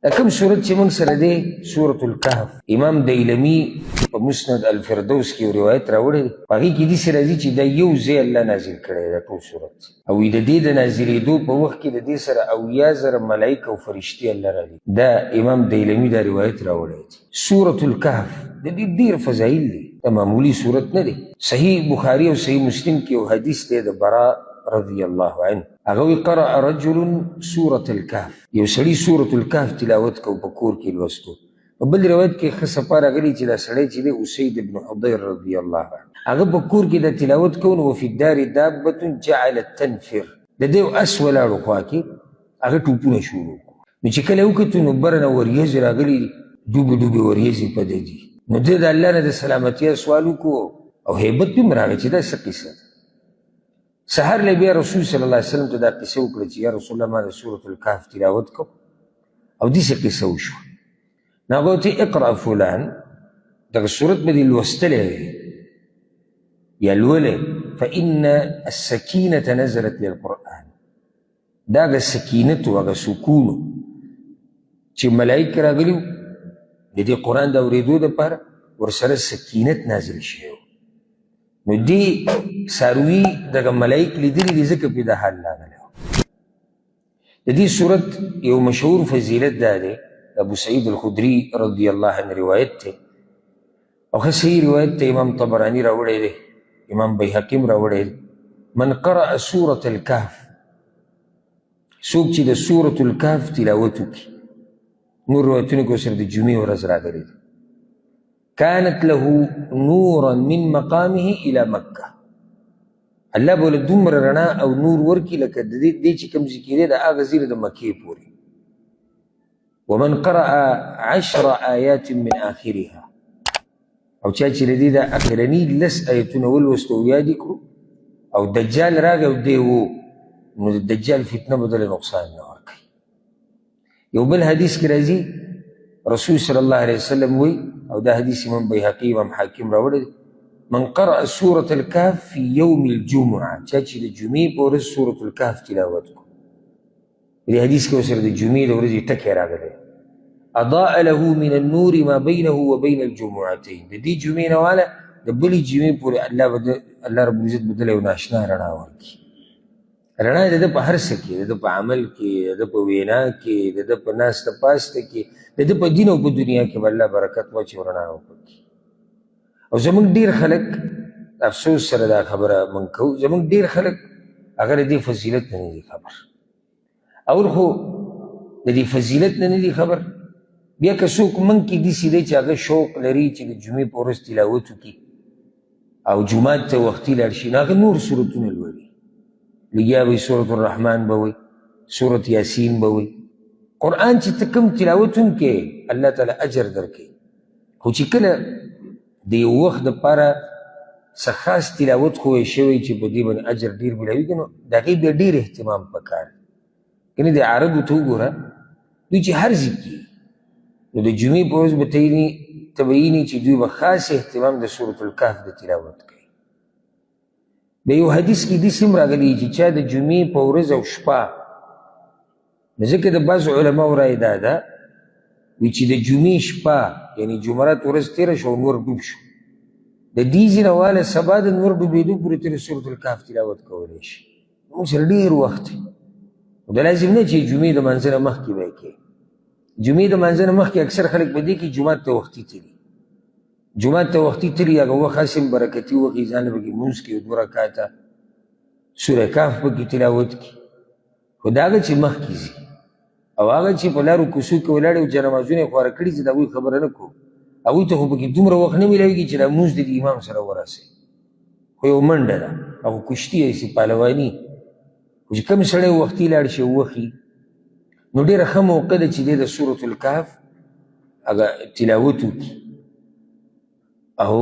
کوم سورت چې موږ سره دی سورة الکهف. امام دیلمي په مسند الفردوس کې یو روایت راوړی دی، په هغې کې داسې راځي چې دا یو ځای الله نازل کړی دا ټول سورت، او د دې د نازلېدو په وخت کې د دې سره 80,000 ملایکه او فرشتې الله رالیږي. دا امام دیلمي دا روایت راوړی دی. سورة الکهف د دې ډېر فضایل دي، دا معمولي سورت نه دی. صحیح بخاري او صحیح مسلم کې یو حدیث دی د برا رضی الله عنه، هغه وی قرأ رجل سورة الکهف، یو سړي سورة الکهف تلاوت کو په کور کې لوستو. په بل روایت کې ښه صفا راغلي چې دا سړی چې دی اسید بن حضیر رضی الله عنه، هغه په کور کې دا تلاوت کو نو وفي الدار دابة جعلت تنفر، د دې اس ولاړو خوا کې هغه ټوپونه شروع کړو، نو چې کله وکتو نو بره نه وریځې راغلي، ډوبې ډوبې وریځې په دې دي، نو دې د الله نه د سلامتیا سوال وکړو او هیبت پې هم راغی چې دا څه قصه ده. سحر له بیا رسول صلی الله علیه وسلم ته دا قصه وکړه چې یا رسول الله ما د سورة الکهف تلاوت کو او داسې قصه وشوه. نو هغه ورته اقرأ فلان، دغه سورت به دې لوستلی یا لولې، فإن السکینة نزلت للقرآن، دا هغه سکینت و هغه سکون چې ملایکې راغلي وو د دې قرآن د اورېدو دپاره، ورسره سکینت نازل شوی و. نو دی ساروي دغه ملائک لیدلی دي ځکه پې دا حال راغلی و. د دې صورت یو مشهور فضیلت دا دی، ابو سعید الخدري رضی الله عنه روایت دی، او ښه صحیح روایت ته امام طبراني راوړی دی، امام بیهقي هم راوړی دی. من قرأ سورة الکهف، څوک چې د سورة الکهف تلاوت وکړي، نور روایتونو کې ورسره د جمعې ورځ راغلی دی، كانت له نورا من مقامه الى مکه، الله به له دومره رڼا او نور ورکړي لکه د دې چې کوم ځای کې دی د هغه ځای د مکې پورې. ومن قرأ 10 آیات من آخرها، او چا چې د دې د اخرني 10 آیتونه ولوستو او یاد یې کړو او دجال راغی او دی و، نو د دجال فتنه به دله نقصان نه ورکوي. یو بل حدیث کې راځي رسول صلی الله علیه وسلم وی، او دا حدیث امام بیهقي امام حاکم راوړی، من قرأ سورة الکهف فی یوم الجمعه، چا چې د جمعې په ورځ سورة الکهف تلاوت کو، دې حدیث کې ورسره د جمعې د ورځې ټکی راغلی، اضاء له من النور ما بینه وبین الجمعتین، د دې جمعې نه واله د بلې جمعې پورې الله رب العزت به دله یو ناشنا رڼا ورکړي. رڼا د ده په هر څه کې، د ده په عمل کې، د ده په وینا کې، د ده په ناسته پاسته کې، د ده په دین او په دنیا کې به الله برکت واچي او رڼا وکړي. او زموږ ډېر خلک افسوس سره دا خبره موږ کوو، زموږ ډېر خلک هغه د دې فضیلت نه دي خبر، اور خو د دې فضیلت نه دي خبر. بیا که څوک موږ کې داسې دی چې هغه شوق لري چې د جمعې په ورځ تلاوت وکړي او جومات ته وختي لاړ شي، نو هغه نور سورتونه لولي، لګیا به سورة الرحمن به وي، سورة یاسین به وي. قرآن چې ته کوم تلاوت هم کې الله تعالی اجر درکوي، خو چې کله د یو وخت دپاره څه خاص تلاوت خو یې شوی چې په دې باندې اجر ډېر ملاویږي، نو د هغې بیا ډېر اهتمام پکار دی. یعنې د عربو ته وګوره، دوی چې هر ځای کې، نو د جمعې په ورځ به ته به ویني چې دوی به خاص اهتمام د سورة الکهف د تلاوت کوي. د یو حدیث کې داسې هم راغلي چې چا د جمعې په ورځ او شپه، نو ځکه د بعضو علماو رایې دا ده وي چې د جمعې شپه یعنې جمعرات ورځ تېره شو او نور ډوب شو، د دې ځینه واله سبا د نور ډوبېدو پورې ته د سورة الکهف تلاوت کولی شي. موږ سره ډېر وخت دی، نو دا لازم نه چې جمعې د منځه نه مخکې به یې کوې. جمعې د منځه نه مخکې اکثر خلک په دې کې جومات ته وختي تلي، جومات ته وختي تلي، هغه وخت هسې هم برکتي وخت یې ځان پکې لمونځ کوي، 2 رکعته سوره کهف پکې تلاوت کړي. خو د هغه چې مخکې ځي او هغه چې په لارو کوڅو کې ولاړ او جنمازونه یې خواره کړي چې د هغوی خبره نه کوو، هغوی ته خو پکې دومره وخت نه میلاویږي چې دا لمونځ د امام سره ورسوي، خو یو منډه ده او کشتي ایسي پهلواني. خو چې کوم سړی وختي لاړ شي وخي، نو ډېره ښه موقع ده چې دی د سورة الکهف هغه تلاوت وکړي، او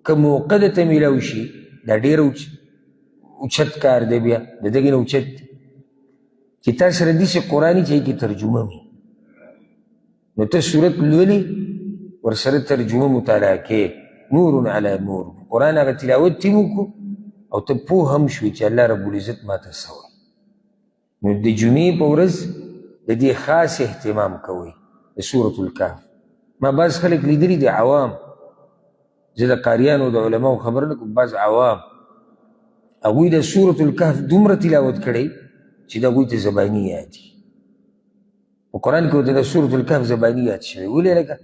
که موقع درته میلاو شي دا ډېر اوچت کار دی، بیا د دغې نه اوچت دی چې تا سره داسې قرآن چې هغې کې ترجمه وي، نو ته صورت لولي ورسره ترجمه مطالعه کې، نور علی نور، قرآن هغه تلاوت تیم وکړو او ته پوه هم شوې چې الله رب العزت ما ته څه وایي. نو د جمعې په ورځ د دې خاص اهتمام کوئ د سورة الکهف. ما بعض خلک لیدلي دي عوام، زه د قاریانو د علماو خبر نه کوم، بعض عوام هغوی د سورة الکهف دومره تلاوت کړی چې د هغوی ته زباني یاد دي. په قرآن کې ورته د سورة الکهف زباني یاد شوی، ولې لکه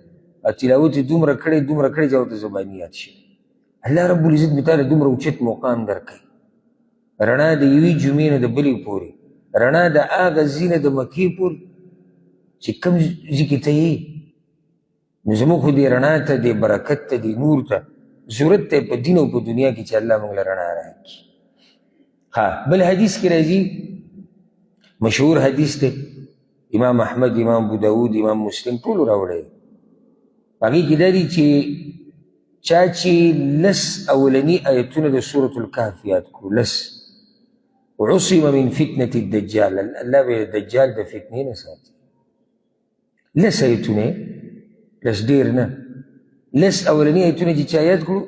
تلاوت یې دومره کړی چې ورته زباني یاد شوی. الله رب العزت مې تاله دومره اوچت مقام درکوي، رڼا د یوې جمعې نه د بلې پورې، رڼا د هغه ځي نه د مکې پورې چې کوم ځي کې ته یې. نو زموږ خو دې رڼا ته، دې برکت ته، دې نور ته ضرورت دی په دین او په دنیا کې چې الله موږ له رڼا راکړي. بل حدیث کې راځي، مشهور حدیث دی، امام احمد، امام ابو داود، امام مسلم ټولو راوړی. هغې کې دا دي چې چا چې لس اولني آیتونه د سورة الکهف یاد کړو، لس، عصم من فتنة الدجال، الله به دجال د فتنې نه ساتي. لس آیتونه، لس ډېر نه، لس اولني آیتونه چې چا یاد کړو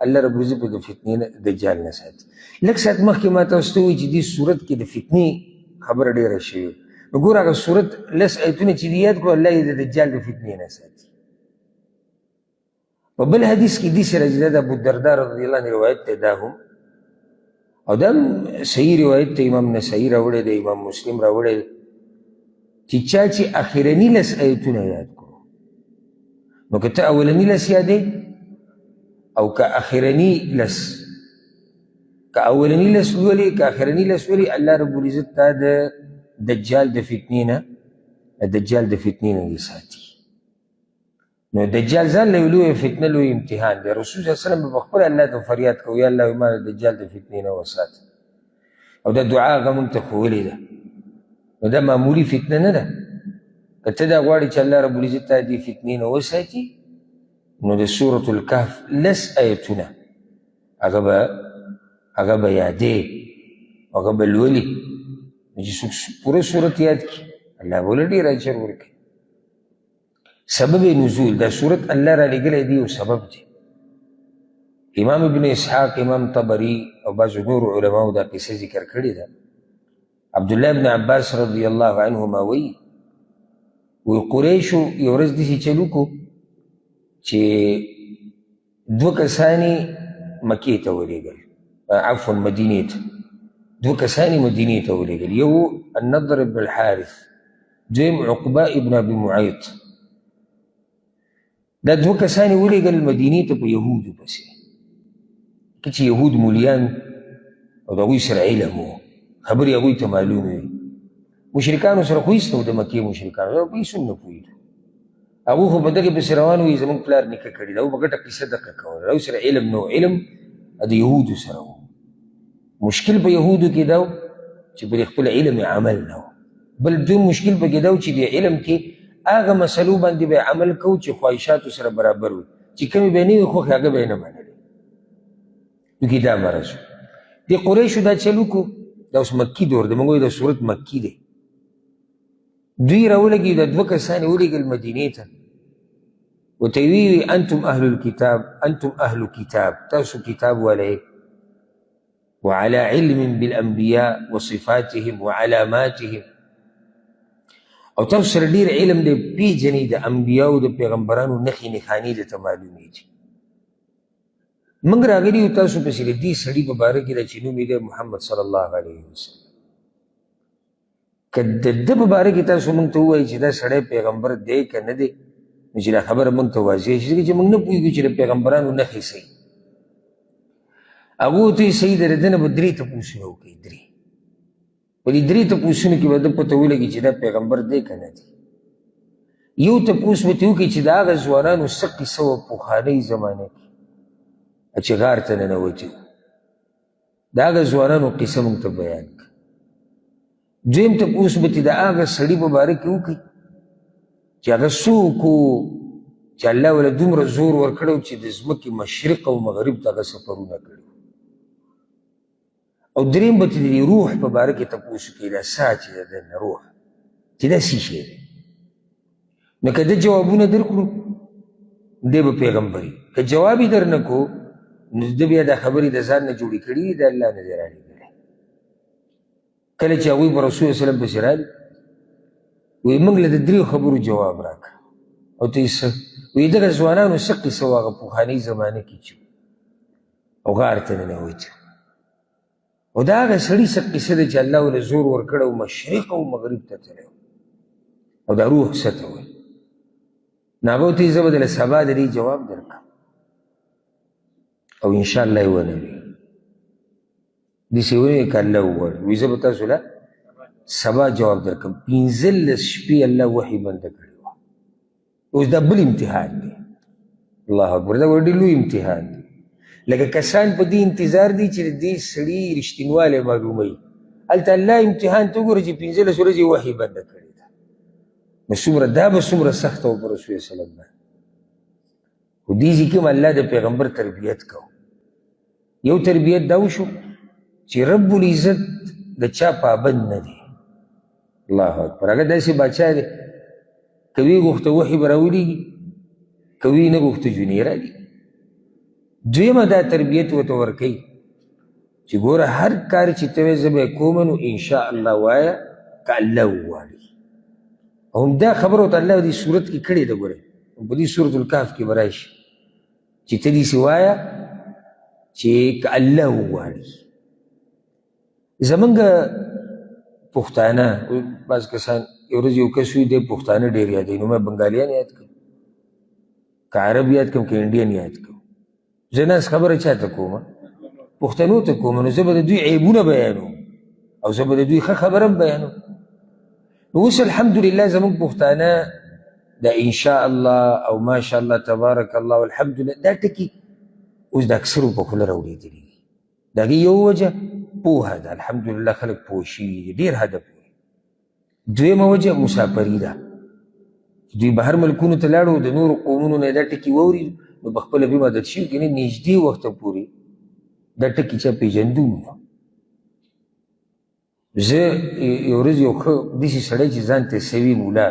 الله رب العزت به د فتنې نه دجال نه ساتي. لږ ساعت مخکې ما تاسو ته ووایي چې دې صورت کې د فتنې خبره ډېره شوې. نو ګوره هغه صورت لس آیتونه چې دې یاد کړو الله یې د دجال د فتنې نه ساتي. په بل حدیث کې داسې راځي، دا د ابوالدرداء رضی الله عنه روایت دی، دا هم او دا هم صحیح روایت دی، امام نسائی راوړی دی، امام مسلم راوړی دی، چې چا چې اخرني لس آیتونه یاد کړو، نو که ته اولني لس یادې او که اخرني لس، که اولني لس ولې که اخرني لس ولې، الله رب العزت تا د دجال د فتنې نه، دجال د فتنې نه دې ساتي. نو دجال ځان له لویه فتنه، لوی امتحان دی. رسول صلی الله علیه وسلم به پخپله الله ته فریاد کوي، یا الله ما د دجال د فتنې نه وساتي. او دا دعا هغه موږ ته ښوولې ده. نو دا معمولي فتنه نه ده. که ته دا غواړې چې الله رب العزت تا دې فتنې نه وساتي، نو د سورة الکهف لس آیتونه هغه به یادې، هغه به لولي. چې څوک پوره صورت یاد کړي الله به له ډېر اجر ورکړي. سبب نزول دا صورت الله را لګلی دی، یو سبب دی. امام ابن اسحاق، امام طبري او بعضو نور علماو دا قصه ذکر کړې ده. عبدالله ابن عباس رضی الله عنهما وایي قریشو یو ورځ داسې چل وکړو چې دوه کسانې مکې ته ولېږل، عفوا مدینې ته، دوه کسانې مدینې ته ولېږل، یو النضر ابن الحارث، دویم عقبه ابن ابي معيط. دا دوه کسانې ولېږل مدینې ته په یهودو پسې، که چې یهود مولیان او د هغوی سره علم و، خبرې هغوی ته معلومې وي. مشرکانو سره خو هېڅ نه و، د مکې مشرکانو په هېڅ هم نه پوهېدو. هغوی خو په دغې پسې روان وي، زموږ پلار نیکه کړي ده، هغوی په ګټه قصه دقه کوله، هغوی سره علم نه و، علم د یهودو سره و. مشکل په یهودو کې دا و چې پر خپل علم عمل نه و. بل دویم مشکل پکې دا و چې د علم کې هغه مسلو باندې به عمل کوو چې خواهشاتو سره برابر وي، چې کومې به نه وي خوښې هغه به یې نه منلې. نو کې دا مرض و. د قریشو دا چل وکړو، دا اوس مکي دور دی، موږ وایو دا صورت مکي دی. دوی راولګي، دا دوه کسانې ولېږل مدینې ته، ورته یې ویي انتم اهل الکتاب، انتم اهل کتاب، تاسو کتاب والی، وعلى علم بالانبیاء وصفاتهم وعلاماتهم، او تاسو سره ډېر علم دی، پیژنئ د انبیاو د پیغمبرانو نښې نښانې درته معلومېږي. موږ راغلي یو تاسو پسې د دې سړي په باره کې ده چې نوم یې دی محمد صلی الله علیه وسلم. که د ده په باره کې تاسو موږ ته ووایي چې دا سړی پیغمبر دی که نه دی، نو چې دا خبره موږ ته واضح شي، ځکه چې موږ نه پوهېږو چې د پیغمبرانو نښې څه. هغو ته یې صحیح د ده نه به درې تپوسونه وکړي، درې. په دې درې تپوسونو کې به ده پته ولګي چې دا پیغمبر دی که نه دی. یو تپوس به ترې وکړي چې د هغه ځوانانو څه قصه وه پخوانۍ زمانه کې چې غار ته ننوتي وو، د هغه ځوانانو قصه موږ ته بیان کړه. دویم تپوس به ترې د هغه سړي په باره کې وکړي چې هغه څوک و چې الله وله دومره زور ورکړی و چې د ځمکې مشرق او مغرب ته هغه سفرونه کړي. او دریم به ترې د روح په باره کې تپوس وکړي، دا ساه چې ده د روح چې دا څه شی دی. نو که ده جوابونه درکړو دی به پیغمبري، که جواب یې در نه کړو نو ده بیا دا خبرې د ځان نه جوړې کړي دي، د الله نه دی رالېږلی. کله چې هغوی په رسول صلی الله علیه وسلم پسې رالي، نو هغوی ته یې وویل چې دا سړی پیغمبر دی که نه دی. هغوی ته یې وویل چې دا سړی پیغمبر دی که نه دی. هغوی ته یې وویل چې دا سړی پیغمبر دی که نه دی. هغوی ته یې وویل چې دا سړی پیغمبر دی که نه دی. کله چې هغوی په رسول صلی الله علیه وسلم پسې رالي، وی موږ له د دریو خبرو جواب راکړه او ته یې څه وی دغه ځوانانو څه قصه وه هغه پخوانۍ زمانه کې چې او غار ته ننوتي او دا هغه سړي څه قصه ده چې الله ورله زور ورکړی او مشرق او مغرب ته تللی او دا روح څه ته وایي نو هغه ورته یې زه به دله سبا د دې جواب درکړم او انشاءالله یې ونه وي داسې ونوي که الله وغواړي وایي زه به تاسو له سبا جواب درکړم 15 شپې الله وحي بنده کړې وه اوس دا بل امتحان دی الله اکبر دا ډېر لوی امتحان دی لکه کسان په دې انتظار دي چې د دې سړي رښتینوالی معلوموي هلته الله امتحان ته وګوره چې 15 ورځې وحي بنده کړې ده نو څومره دا به څومره سخته وه په رسول وسلم باندې خو دې ځای کې هم الله د پیغمبر تربیت کو یو تربیت دا وشو چې رب العزت د چا پابند نه دی الله اکبر هغه داسې باچا دی که ویې غوښته وحي به راولېږي که ویې نه غوښته جونې رالېږي دویمه دا تربیت ورته ورکوي چې ګوره هر کار چې ته وایې زه به یې کومه نو انشاءالله وایه که الله وغواړي او همدا خبره ورته الله دې صورت کې کړې ده ګوره په دې سورة الکهف کې به راشي چې ته داسې وایه چې که الله وغواړي زمونږ پښتانه بعض کسان یو ورځ یو کس وي دی پښتانه ډېر یادوي نو ما بنګالیان یاد کړم که عرب یاد کړم که انډین یاد کړم زه ناس خبره چا ته کومه پښتنو ته کومه نو زه به د دوی عیبونه بیانوم او زه به د دوی ښه خبره هم بیانوم نو اوس الحمدلله زمونږ پښتانه دا انشاء الله او ماشاء الله تبارک الله والحمدلله دا ټکي اوس د اکثرو په خوله راوړېدلي دي د هغې یو وجه پوهه ده الحمدلله خلک پوه شوي دي ډېر حده پورې دویمه وجه مسافري ده دوی بهر ملکونو ته لاړو د نورو قومونو نه دا ټکي واوري نو په خپله بې مدد شوي که نه نږدې وخته پورې دا ټکي چا پېژندو نو زه یو ورځ یو ښه داسې سړی چې ځان ته سوي مولا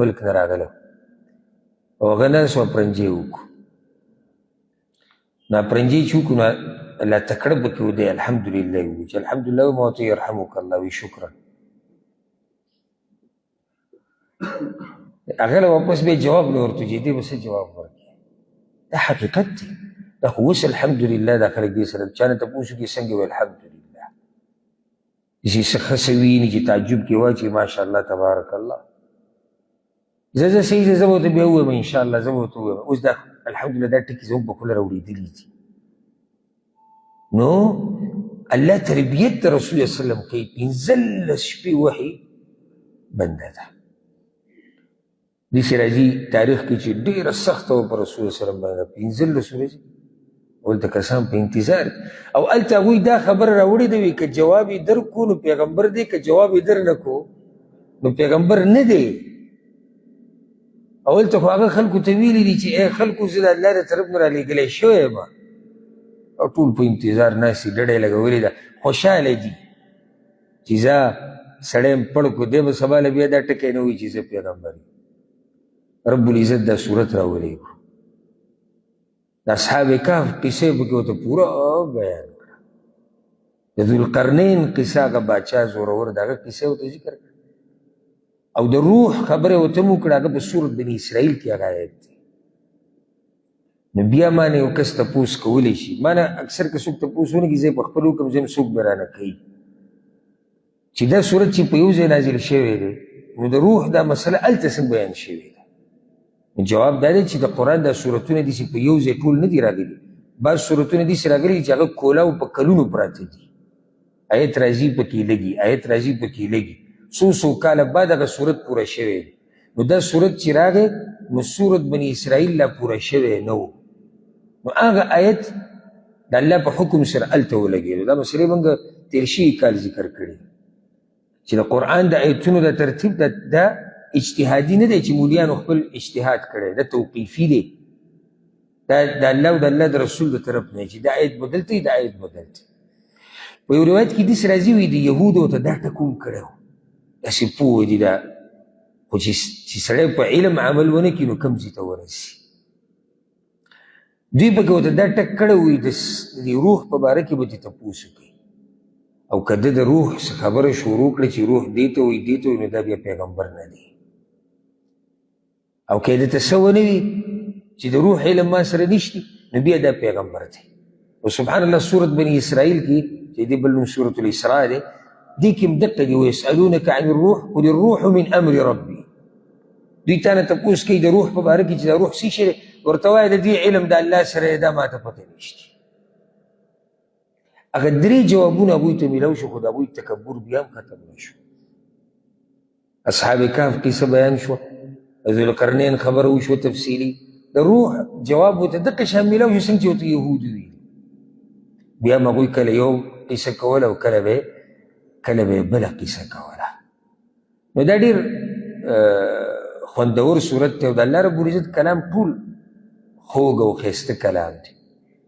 ملک نه راغلی او هغه ناست و پرنجې وکړو نو پرنجې چې وکړو نو الله تکړه پکې ودی الحمدلله یې ووایي چې الحمدلله وما ورته یرحمک الله وایي شکرا هغه له واپس بیا جواب نه ورته چې دې به څه جواب ورکړي دا حقیقت دی دا خو اوس الحمدلله دا خلک دې سره چا نه تپوس وکړي څنګه وایي الحمدلله چې څه ښه څه ویني چې تعجب کې وایي چې ماشاءالله تبارک الله زه صحیح زه به ورته بیا ووایم انشاءالله زه به ورته ووایم اوس دا الحمدلله دا ټکي زموږ په خوله راوړېدلي دي نو الله تربیت د رسول الله وسلم کوي 15 شپې وحي بنده ده داسې راځي تاریخ کې چې ډېره سخته وه په رسول الله وسلم باندې 15 ورځې ولته کسان په انتظار او هلته هغوی دا خبره راوړې ده وي که جواب یې درکړو نو پیغمبر دی که جواب یې در نه کړو نو پیغمبر نه دی او هلته خو هغه خلکو ته ویلي دي چې ای خلکو زه د الله د طرف نه رالېږلی شوی یم او ټول په انتظار ناست دي ډډه یې لګولې ده خوشحاله دي چې زه سړی یم پړ کړو دی به سبا له بیا دا ټکی نه وایي چې زه پیغمبر یم رب العزت دا صورت راولېږو د اصحاب کهف قصې پکې ورته پوره بیان کړه د ذوالقرنین قصه هغه باچا زورور د هغه قصې ورته ذکر کړه او د روح خبره ورته مو کړه هغه په سورت بني اسرائیل کې هغه آیت دی نو بیا ما نه یو کس تپوس کولی شي ما نه اکثر که څوک تپوس ونه کړي زه په خپل حکم زه یم څوک به رانه کوي چې دا صورت چې په یو ځای نازل شوی دی نو د روح دا مسله هلته څنګه بیان شوې ده جواب دا دی چې د قرآن دا صورتونه داسې په یو ځای ټول نه دي راغلي بعض صورتونه داسې راغلي چې هغه کولاو په کلونو پراته دي آیت راځي پکې لګي آیت راځي پکې لګي څو کاله بعد هغه صورت پوره شوی دی نو دا صورت چې راغی نو صورت بني اسرائیل لا پوره شوی نه و نو هغه آیت د الله په حکم سره هلته ولګېدو دا مسلې موږ تېر شوي کال ذکر کړي چې د قرآن د آیتونو د ترتیب دا اجتهادي نه دی چې مولیانو خپل اجتهاد کړی دا توقیفي دی دا د الله او د الله د رسول د طرف نه چې دا آیت بدلته دا آیت بدلته په یو روایت کې داسې راځي وایي د یهودو ته دا ټکوم کړی و داسې پوه دي دا خو چې سړی په علم عمل ونه کړي نو کوم ځای ته ورسي دوی پکې ورته دا ټک کړی وي د روح په باره کې به دې تپوس وکړي او که د روح څه خبره شروع کړه چې روح دې ته وایي دې ته وایي نو دا بیا پیغمبر نه دی او که د تسو نه وي چې د روح علم ما سره نشته نو بیا دا پیغمبر دی. او سبحان الله سورت بني اسرائیل کې چې دې بل نوم سورت الاسراء دی دې کې هم دقه دي ویسألونک عن الروح قل الروح من امر ربي. دوی تا نه تپوس کوي د روح په باره کې چې دا روح څه شی دی ورته وایه د دې علم د الله سره دا ماته پته نشته. هغه درې جوابونه هغوی ته میلاو شو خو د هغوی تکبر بیا هم ختم نه شو. اصحاب کهف قصه بیان شوه، ذوالقرنین خبره وشوه تفصیلي، د روح جواب ورته دقه شان میلاو شو څنګه چې ورته یهودو ویلي. بیا هم هغوی کله یو قصه کوله او کله به بله قصه کوله. نو دا ډېر خوندور صورت دی او د الله رب العزت کلام ټول خوږ او ښایسته کلام دی.